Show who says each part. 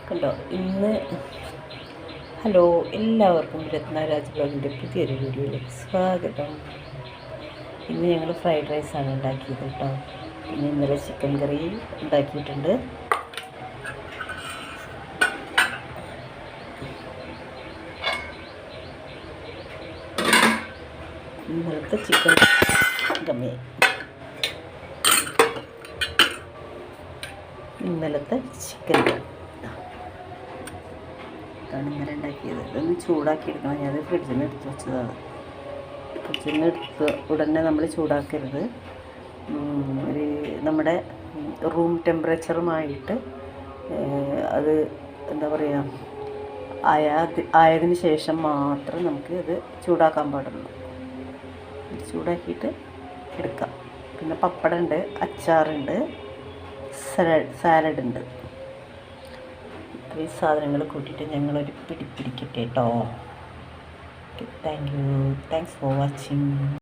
Speaker 1: കണ്ടോ ഇന്ന്. ഹലോ, എല്ലാവർക്കും രത്നരാജ് ബ്ലോഗിൻ്റെ പുതിയൊരു വീഡിയോയിലേക്ക് സ്വാഗതം. ഇന്ന് ഞങ്ങൾ ഫ്രൈഡ് റൈസാണ് ഉണ്ടാക്കിയത് കേട്ടോ. പിന്നെ ഇന്നലെ ചിക്കൻ കറി ഉണ്ടാക്കിയിട്ടുണ്ട്. ഇന്നലത്തെ ചിക്കൻ കമ്മി, ഇന്നലത്തെ ചിക്കൻ ഇതാണ് ഇന്നലെ ഉണ്ടാക്കിയത്. ഇതൊന്ന് ചൂടാക്കി എടുക്കണം. ഞാനത് ഫ്രിഡ്ജിൽ നിന്ന് എടുത്ത് വെച്ചതാണ്. ഫ്രിഡ്ജിൽ നിന്ന് എടുത്ത് ഉടനെ നമ്മൾ ചൂടാക്കരുത്. ഒരു നമ്മുടെ റൂം ടെമ്പറേച്ചറുമായിട്ട് അത് എന്താ പറയുക, ആയതിന് ശേഷം മാത്രം നമുക്ക് ഇത് ചൂടാക്കാൻ പാടുള്ളൂ. ചൂടാക്കിയിട്ട് എടുക്കാം. പിന്നെ പപ്പടമുണ്ട്, അച്ചാറുണ്ട്, സാലഡുണ്ട്. ഈ സാധനങ്ങൾ കൂട്ടിയിട്ട് ഞങ്ങളൊരു പിടിക്കട്ടെ കേട്ടോ. Thank you. Thanks for watching.